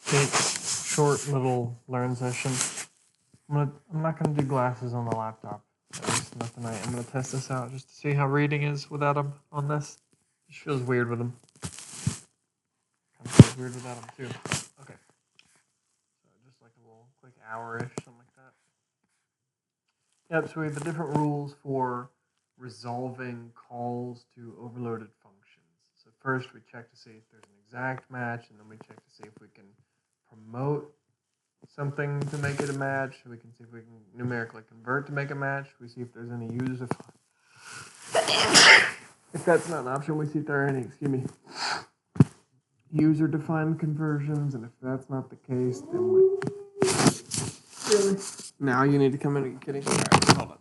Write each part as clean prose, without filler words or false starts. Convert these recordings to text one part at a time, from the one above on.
short little learn session. I'm not gonna do glasses on the laptop. At least not tonight. I'm gonna test this out just to see how reading is without them on this. It just feels weird with them. Kind of feels weird without them too. Okay. So just like a little quick hour-ish, something like that. Yep. So we have the different rules for resolving calls to overloaded functions. So first we check to see if there's an exact match, and then we check to see if we can promote something to make it a match. We can see if we can numerically convert to make a match. We see if there's any user. If that's not an option, we see if there are any, user-defined conversions, and if that's not the case, then we... Really? Now you need to come in. Are you kidding? All right, hold on.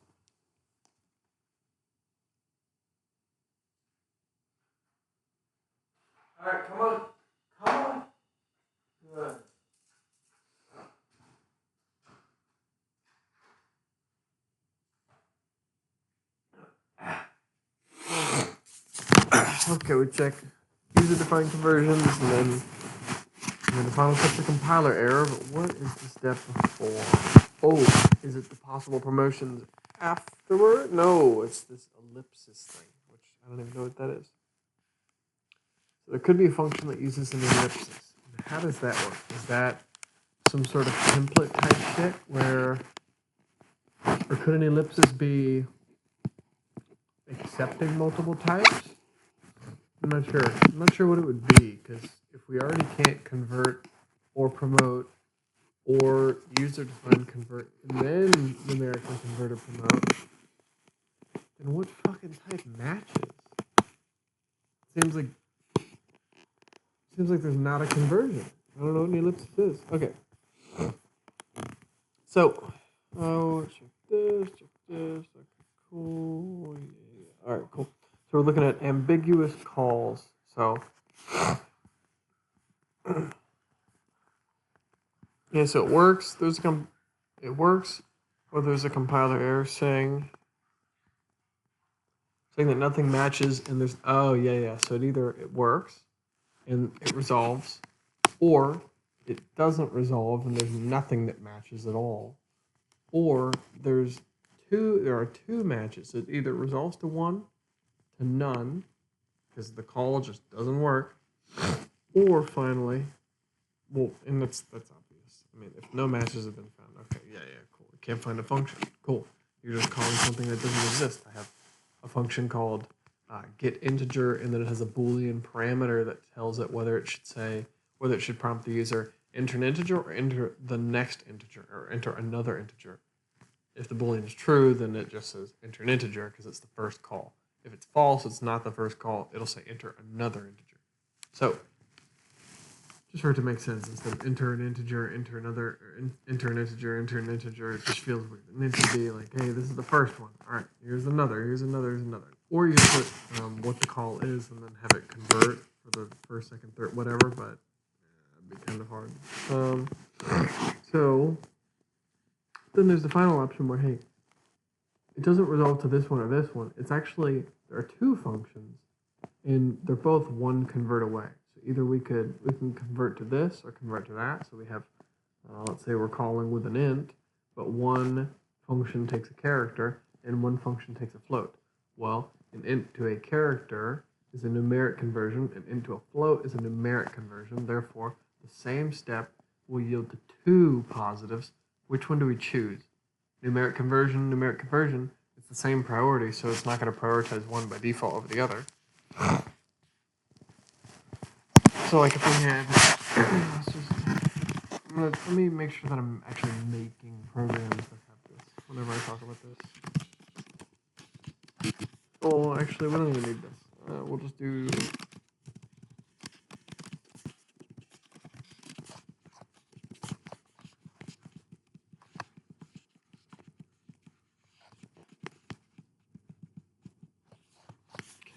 All right, come on. Come on. Good. Okay, we check user-defined conversions, and then the final step's a compiler error. But what is the step before? Oh, is it the possible promotions afterward? No, it's this ellipsis thing, which I don't even know what that is. So there could be a function that uses an ellipsis. How does that work? Is that some sort of template type shit where, or could an ellipsis be accepting multiple types? I'm not sure. I'm not sure what it would be, because if we already can't convert or promote or user-defined convert and then numerically convert or promote, then what fucking type matches? Seems like there's not a conversion. I don't know what an ellipsis is. Okay. So, check this. Okay, cool. Yeah. All right, cool. So we're looking at ambiguous calls. So, yeah, so it works. It works, or there's a compiler error saying that nothing matches, and there's So it works and it resolves, or it doesn't resolve and there's nothing that matches at all, or there are two matches. It either resolves to one, to none, because the call just doesn't work, or finally, and that's obvious. I mean, if no matches have been found, okay, yeah, cool. You can't find a function. Cool. You're just calling something that doesn't exist. I have a function called get integer, and then it has a Boolean parameter that tells it whether it should prompt the user enter an integer or enter the next integer or enter another integer. If the Boolean is true, then it just says enter an integer because it's the first call. If it's false, it's not the first call. It'll say enter another integer. So just for it to make sense, instead of enter an integer, enter another, or enter an integer, enter an integer, it just feels weird. It needs to be like, hey, this is the first one. All right, here's another, here's another, here's another. Or you put what the call is and then have it convert for the first, second, third, whatever, but it'd be kind of hard. So then there's the final option where, hey, it doesn't resolve to this one or this one. It's actually, there are two functions, and they're both one convert away. So either we can convert to this or convert to that. So we have, let's say we're calling with an int, but one function takes a character and one function takes a float. Well, an int to a character is a numeric conversion, and int to a float is a numeric conversion. Therefore, the same step will yield to two positives. Which one do we choose? Numeric conversion. It's the same priority, so it's not going to prioritize one by default over the other. So, like, if we had, let me make sure that I'm actually making programs that have this whenever I talk about this. Oh, actually, we don't even need this. We'll just do.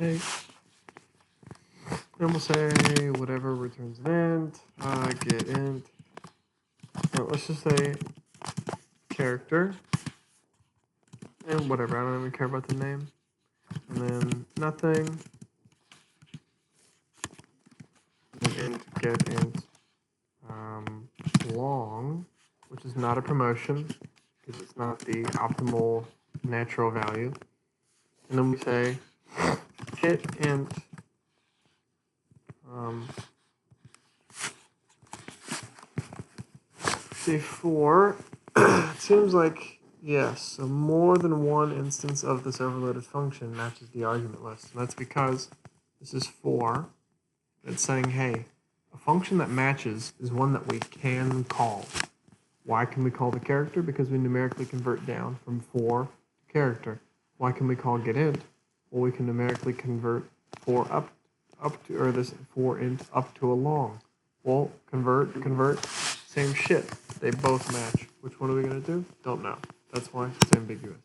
Okay. And we'll say whatever returns an int, get int. Let's just say character. And whatever, I don't even care about the name. And then nothing. And int, get int. long, which is not a promotion because it's not the optimal natural value. And then we say hit int say 4. It seems like, yes, so more than one instance of this overloaded function matches the argument list. And that's because this is 4. It's saying, hey, a function that matches is one that we can call. Why can we call the character? Because we numerically convert down from 4 to character. Why can we call getInt? Well, we can numerically convert 4 up to, or this 4 int up to a long. Well, convert, same shit. They both match. Which one are we going to do? Don't know. That's why it's ambiguous.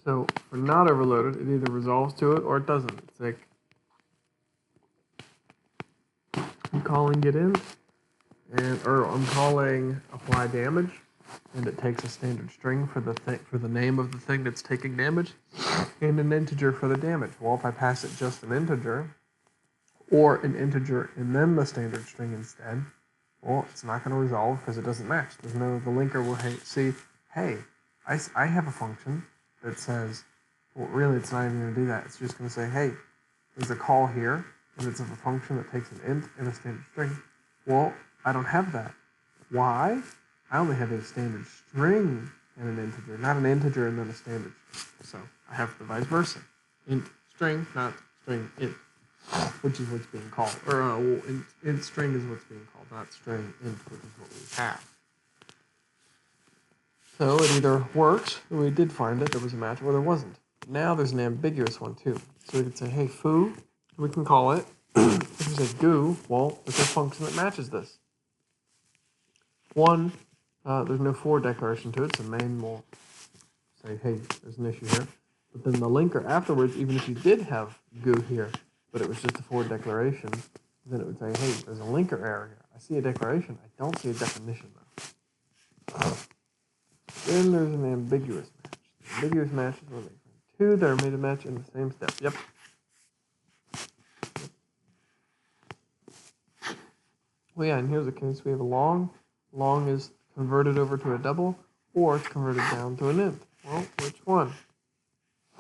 So for not overloaded, it either resolves to it or it doesn't. It's like I'm calling getInt, or I'm calling apply damage, and it takes a standard string for the name of the thing that's taking damage, and an integer for the damage. Well, if I pass it just an integer, or an integer and then the standard string instead, well, it's not going to resolve because it doesn't match. There's no, the linker will see, hey, I have a function that says, well, really, it's not even going to do that. It's just going to say, hey, there's a call here, and it's of a function that takes an int and a standard string. Well, I don't have that. Why? I only have a standard string and an integer, not an integer and then a standard string. So I have the vice versa. Int string, not string int, which is what's being called. Or int string is what's being called, not string int, which is what we have. So it either works, and we did find it, there was a match, or there wasn't. Now there's an ambiguous one too. So we could say, hey, foo, we can call it. If we say goo, well, there's a function that matches this. One, there's no for declaration to it, so main will say, hey, there's an issue here. But then the linker afterwards, even if you did have goo here, but it was just a for declaration, then it would say, hey, there's a linker error here. I see a declaration, I don't see a definition though. Then there's an ambiguous match. The ambiguous match is when they find two that are made to match in the same step. Yep. Well, yeah, and here's the case. We have a long. Long is converted over to a double, or it's converted down to an int. Well, which one?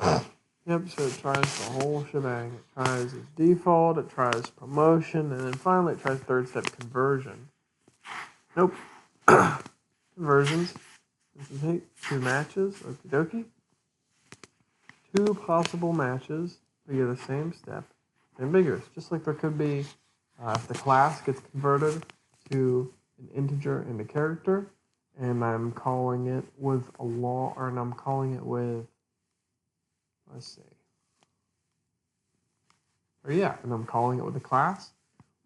Yep, so it tries the whole shebang. It tries its default, it tries promotion, and then finally it tries third step conversion. Nope. Conversions. This is, hey, 2 matches, okie dokie. 2 possible matches via the same step. Ambiguous. Just like there could be, if the class gets converted to an integer and a character, and I'm calling it with a long, or I'm calling it with, let's see. Or yeah, and I'm calling it with a class.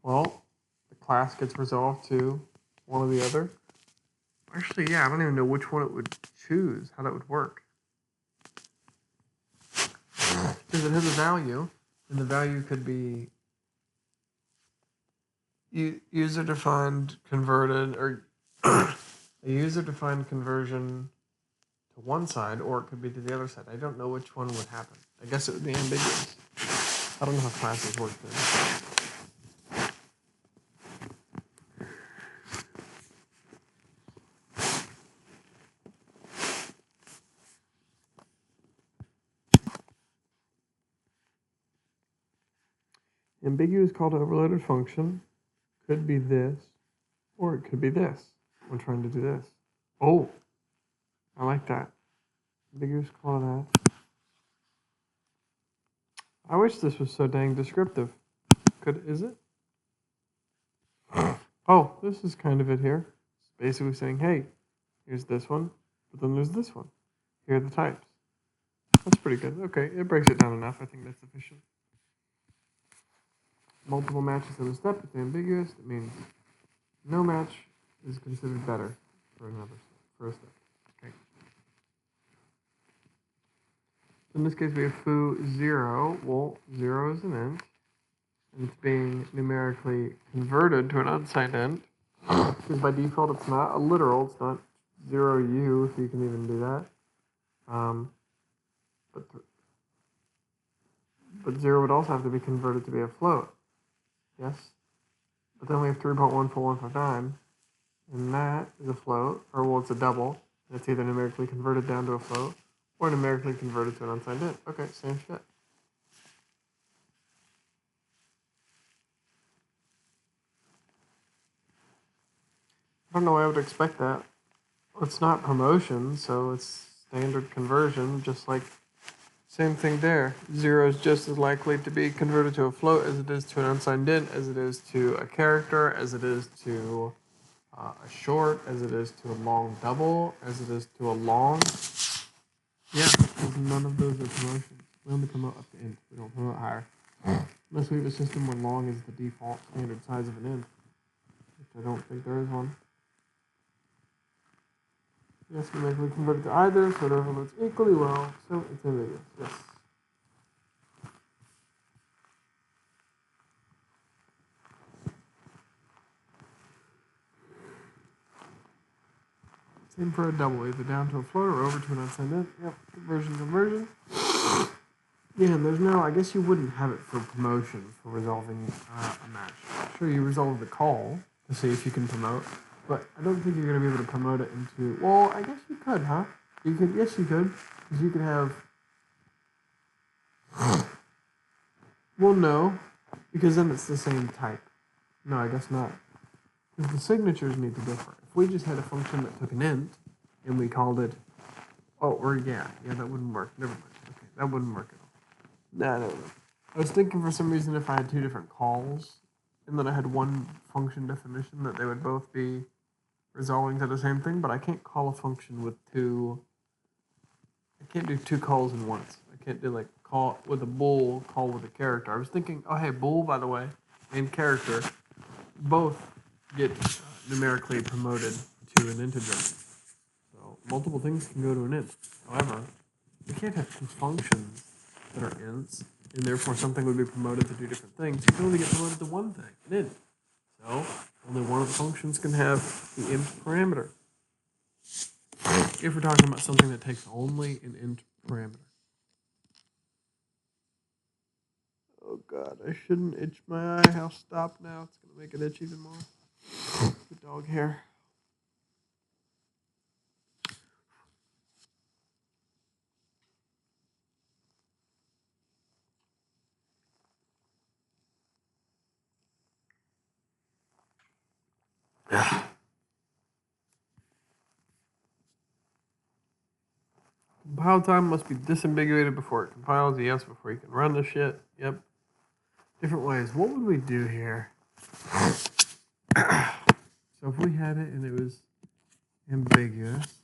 Well, the class gets resolved to one or the other. Actually, yeah, I don't even know which one it would choose, how that would work. Because it has a value, and the value could be user-defined converted, or a user-defined conversion to one side, or it could be to the other side. I don't know which one would happen. I guess it would be ambiguous. I don't know how classes work there. Ambiguous call to overloaded function could be this, or it could be this. I'm trying to do this. Oh, I like that. Ambiguous call to that. I wish this was so dang descriptive. Is it? Oh, this is kind of it here. It's basically saying, hey, here's this one, but then there's this one. Here are the types. That's pretty good. Okay, it breaks it down enough. I think that's sufficient. Multiple matches in a step, it's ambiguous. It means no match is considered better for a step. Okay. In this case, we have foo 0. Well, 0 is an int, and it's being numerically converted to an unsigned int. Because by default, it's not a literal. It's not 0u, if you can even do that. But 0 would also have to be converted to be a float. Yes. But then we have 3.14159, and that is a float, or well, it's a double. And it's either numerically converted down to a float or numerically converted to an unsigned int. Okay, same shit. I don't know why I would expect that. It's not promotion, so it's standard conversion, just like same thing there. 0 is just as likely to be converted to a float as it is to an unsigned int, as it is to a character, as it is to a short, as it is to a long double, as it is to a long. Yeah, none of those are promotions. We only promote up to int. We don't promote higher. Unless we have a system where long is the default standard size of an int, which I don't think there is one. Yes, numerically converted to either, so it overloads equally well, so it's ambiguous. Yes. Same for a double, either down to a float or over to an unsigned int. Yep, conversion. Yeah, and there's no, I guess you wouldn't have it for promotion for resolving a match. Sure, you resolve the call to see if you can promote, but I don't think you're going to be able to promote it into, well, I guess you could, huh? You could, yes, you could, because you could have, well, no, because then it's the same type. No, I guess not. Because the signatures need to differ. If we just had a function that took an int, and we called it, yeah, that wouldn't work. Never mind. Okay, that wouldn't work at all. No. I was thinking for some reason if I had two different calls, and then I had one function definition, that they would both be resolving to the same thing, but I can't call a function with two, I can't do two calls in once. I can't do like call with a bool, call with a character. I was thinking, oh hey, bool, by the way, and character, both get numerically promoted to an integer. So multiple things can go to an int. However, we can't have two functions that are ints, and therefore something would be promoted to do different things. You can only get promoted to one thing, an int. So only one of the functions can have the int parameter. If we're talking about something that takes only an int parameter. Oh god, I shouldn't itch my eye. I'll stop now. It's going to make it itch even more. The dog hair. Compile time must be disambiguated before it compiles. Yes, before you can run the shit. Yep. Different ways. What would we do here? So if we had it and it was ambiguous.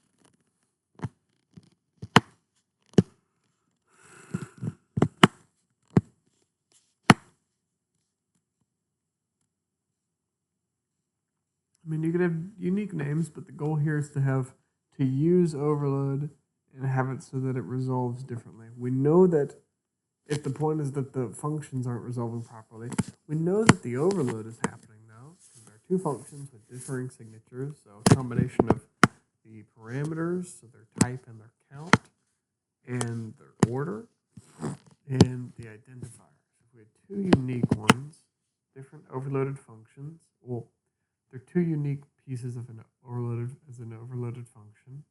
I mean, you could have unique names, but the goal here is to use overload and have it so that it resolves differently. We know that if the point is that the functions aren't resolving properly, we know that the overload is happening though. There are two functions with differing signatures, so a combination of the parameters, so their type and their count, and their order, and the identifiers. If we had two unique ones, different overloaded functions, well, they're two unique pieces of an overloaded function,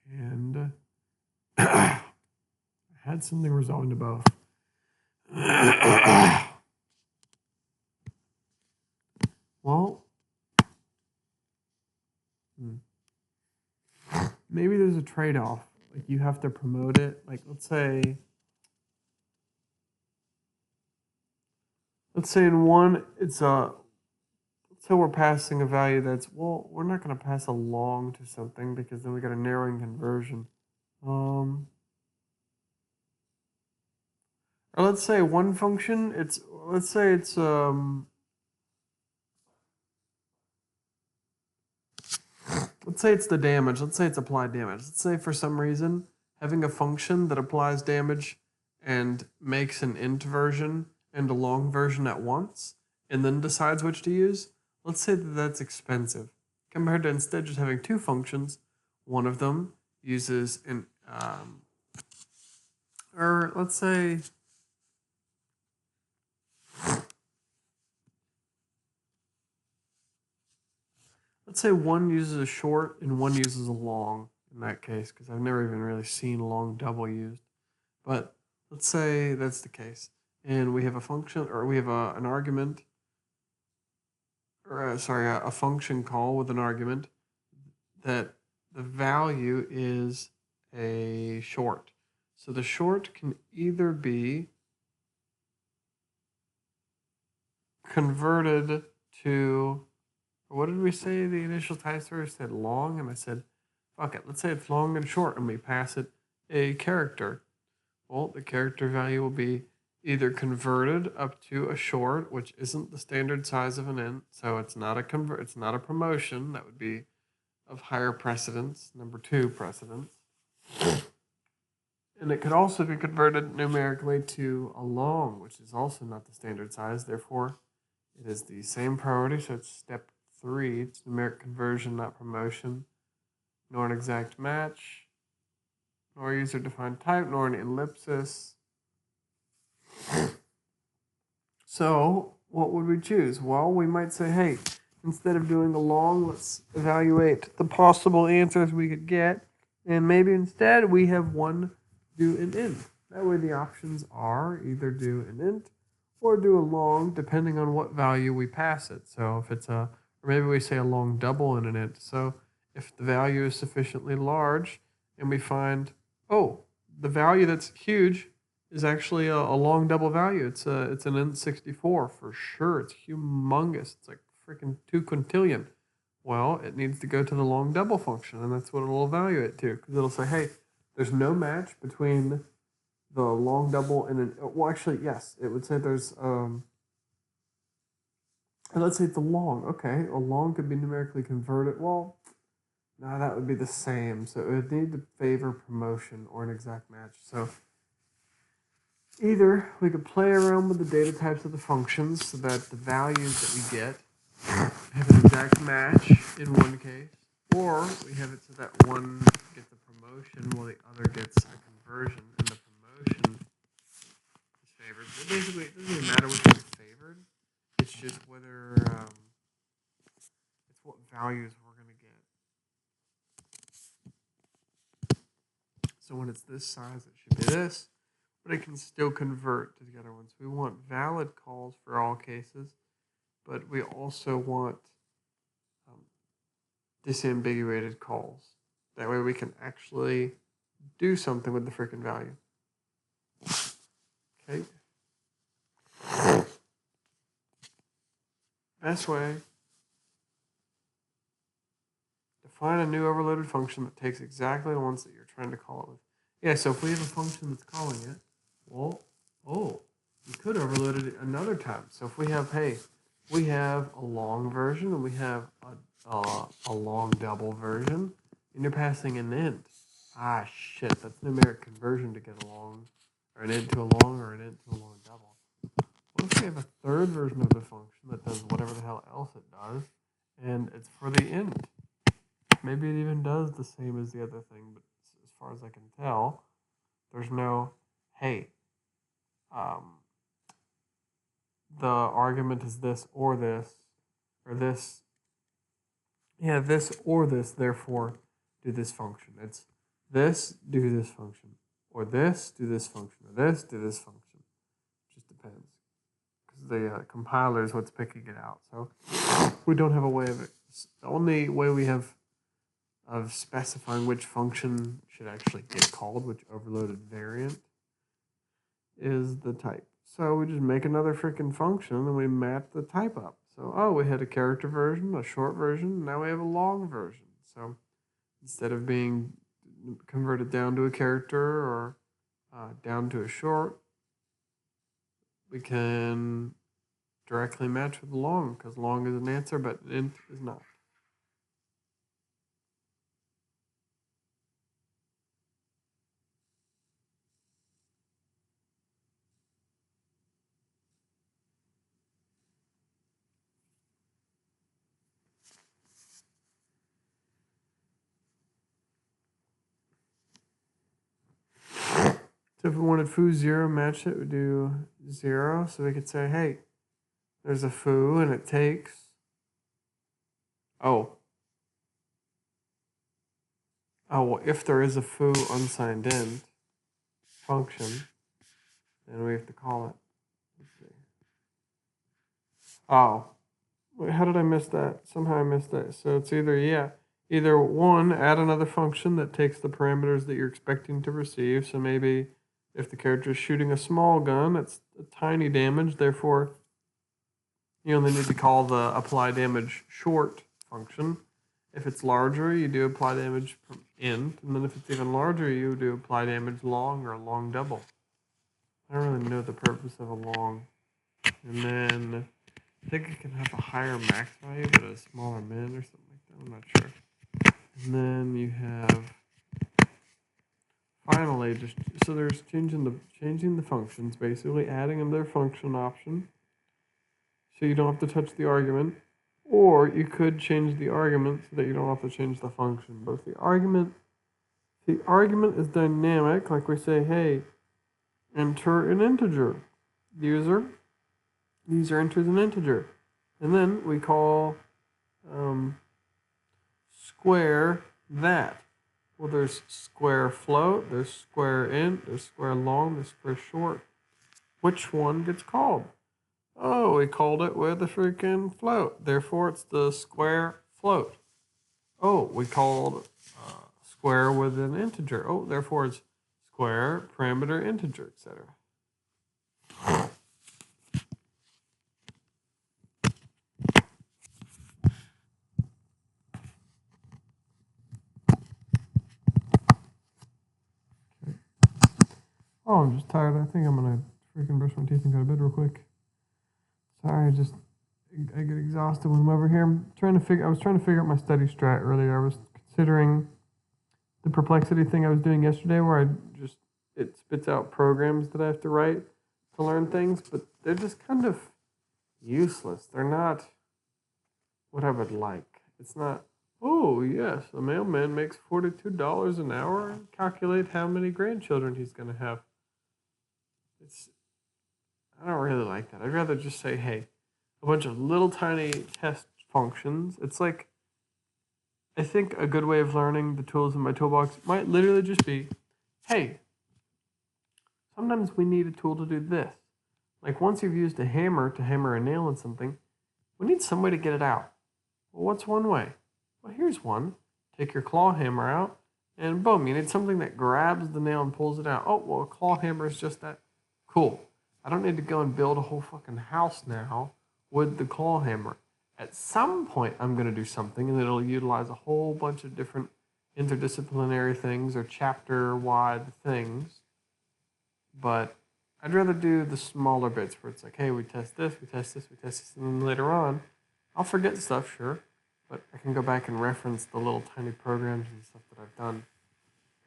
and I had something resolving to both. Well, maybe there's a trade-off. Like you have to promote it. Like let's say in one it's let's say we're passing a value that's, well, we're not going to pass a long to something because then we got a narrowing conversion. Or let's say one function, let's say it's the damage. Let's say it's applied damage. Let's say for some reason having a function that applies damage and makes an int version and a long version at once and then decides which to use. Let's say that that's expensive compared to instead just having two functions. One of them uses an or let's say let's say one uses a short and one uses a long in that case, because I've never even really seen long double used. But let's say that's the case. And we have a function, or we have an argument, or a function call with an argument that the value is a short. So the short can either be converted to, what did we say the initial types were? Said long, and I said, fuck it, let's say it's long and short, and we pass it a character. Well, the character value will be either converted up to a short, which isn't the standard size of an int, so it's not a promotion. That would be of higher precedence, number 2 precedence. And it could also be converted numerically to a long, which is also not the standard size. Therefore, it is the same priority, so it's step 3. It's numeric conversion, not promotion, nor an exact match, nor a user-defined type, nor an ellipsis. So, what would we choose? Well, we might say, hey, instead of doing a long, let's evaluate the possible answers we could get, and maybe instead we have one do an int. That way the options are either do an int or do a long, depending on what value we pass it. So if it's or maybe we say a long double in an int. So if the value is sufficiently large and we find, oh, the value that's huge is actually a long double value. It's an int 64 for sure. It's humongous. It's like freaking 2 quintillion. Well, it needs to go to the long double function, and that's what it'll evaluate to, because it'll say, hey, there's no match between the long double and an, well, actually, yes, it would say there's, and let's say it's a long. Okay, a long could be numerically converted. Well, no, that would be the same. So it would need to favor promotion or an exact match. So either we could play around with the data types of the functions so that the values that we get have an exact match in one case, or we have it so that one gets a promotion while the other gets a conversion, and the promotion is favored. But basically, it doesn't even matter which one's favored. It's just whether it's what values we're going to get. So when it's this size, it should be this, but it can still convert to the other ones. We want valid calls for all cases, but we also want disambiguated calls. That way we can actually do something with the freaking value. Okay. Best way, define a new overloaded function that takes exactly the ones that you're trying to call it with. Yeah, so if we have a function that's calling it, well, you could overload it another time. So if we have, hey, we have a long version and we have a long double version, and you're passing an int. Ah, shit, that's numeric conversion to get a long, or an int to a long, or an int to a long double. What if we have a third version of the function that does whatever the hell else it does, and it's for the int? Maybe it even does the same as the other thing, but as far as I can tell, there's no, hey, the argument is this or this, or this. Yeah, this or this, therefore, do this function. It's this, do this function. Or this, do this function. Or this, do this function. It just depends. Because the compiler is what's picking it out. So we don't have a way of it. The only way we have of specifying which function should actually get called, which overloaded variant, is the type. So we just make another freaking function and we map the type up. So, oh, we had a character version, a short version, now we have a long version. So instead of being converted down to a character or down to a short, we can directly match with long, because long is an answer, but int is not. So if we wanted foo 0 match it, we do 0. So we could say, hey, there's a foo and it takes, oh, Oh, well, if there is a foo unsigned int function, then we have to call it. Let's see. Oh, wait, how did I miss that? Somehow I missed that. So it's either one, add another function that takes the parameters that you're expecting to receive. So maybe if the character is shooting a small gun, it's a tiny damage. Therefore, you only need to call the apply damage short function. If it's larger, you do apply damage from int, and then if it's even larger, you do apply damage long or a long double. I don't really know the purpose of a long. And then I think it can have a higher max value, but a smaller min or something like that. I'm not sure. And then you have finally there's changing the functions, basically adding them their function option, so you don't have to touch the argument. Or you could change the argument so that you don't have to change the function. But if the argument is dynamic, like we say, hey, enter an integer. User enters an integer. And then we call square that. Well, there's square float, there's square int, there's square long, there's square short. Which one gets called? Oh, we called it with a freaking float. Therefore, it's the square float. Oh, we called square with an integer. Oh, therefore, it's square, parameter, integer, etc. Oh, I'm just tired. I think I'm going to freaking brush my teeth and go to bed real quick. Sorry, I get exhausted when I'm over here. I was trying to figure out my study strat earlier. I was considering the perplexity thing I was doing yesterday where it spits out programs that I have to write to learn things, but they're just kind of useless. They're not what I would like. It's not, oh, yes, a mailman makes $42 an hour. Calculate how many grandchildren he's going to have. I don't really like that. I'd rather just say, hey, a bunch of little tiny test functions. It's like, I think a good way of learning the tools in my toolbox might literally just be, hey, sometimes we need a tool to do this. Like once you've used a hammer to hammer a nail in something, we need some way to get it out. Well, what's one way? Well, here's one. Take your claw hammer out, and boom, you need something that grabs the nail and pulls it out. Oh, well, a claw hammer is just that. Cool. I don't need to go and build a whole fucking house now with the claw hammer. At some point, I'm going to do something, and it'll utilize a whole bunch of different interdisciplinary things or chapter-wide things. But I'd rather do the smaller bits where it's like, hey, we test this, and then later on, I'll forget stuff, sure, but I can go back and reference the little tiny programs and stuff that I've done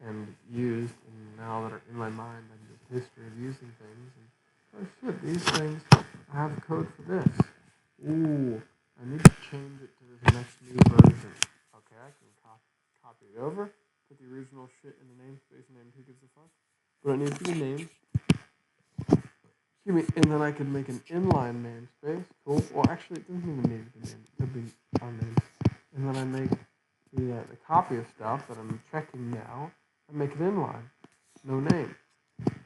and used, and now that are in my mind, I have a history of using things. And oh shit, these things, I have code for this. Ooh, I need to change it to the next new version. Okay, I can copy it over, put the original shit in the namespace named who gives a fuck. But it needs to be named. Excuse me, and then I can make an inline namespace. Cool. Well, actually, it doesn't even need to be named. It could be unnamed. And then I make the copy of stuff that I'm checking now. I make it inline. No name.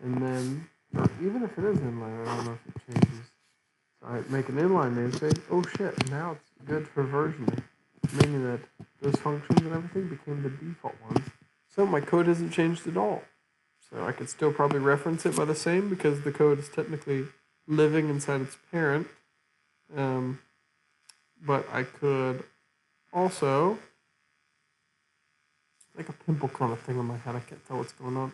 And then, or even if it is inline, I don't know if it changes. So I make an inline namespace. Oh shit, now it's good for versioning. Meaning that those functions and everything became the default ones. So my code hasn't changed at all. So I could still probably reference it by the same because the code is technically living inside its parent. But I could also, like a pimple kind of thing on my head, I can't tell what's going on.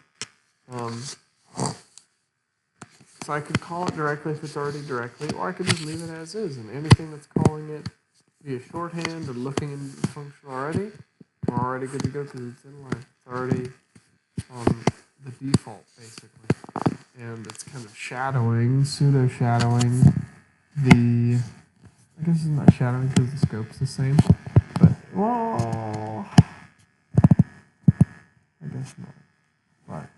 So I could call it directly if it's already directly, or I could just leave it as is, and anything that's calling it via shorthand or looking in the function already, we're already good to go because it's inline. It's already the default, basically. And it's kind of pseudo-shadowing the, I guess it's not shadowing because the scope's the same, but, well, I guess not. But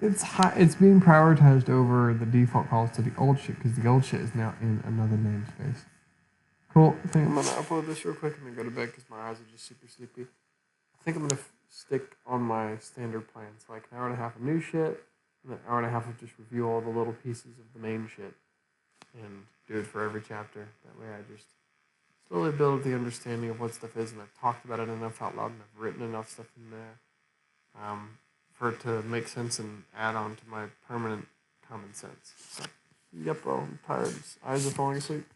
it's being prioritized over the default calls to the old shit because the old shit is now in another namespace. Cool. I think I'm gonna upload this real quick and then go to bed because my eyes are just super sleepy. I think I'm gonna stick on my standard plan. So like an hour and a half of new shit, and an hour and a half of just review all the little pieces of the main shit, and do it for every chapter. That way, I just slowly build the understanding of what stuff is, and I've talked about it enough out loud, and I've written enough stuff in there for it to make sense and add on to my permanent common sense. So, yep, bro, I'm tired. Eyes are falling asleep.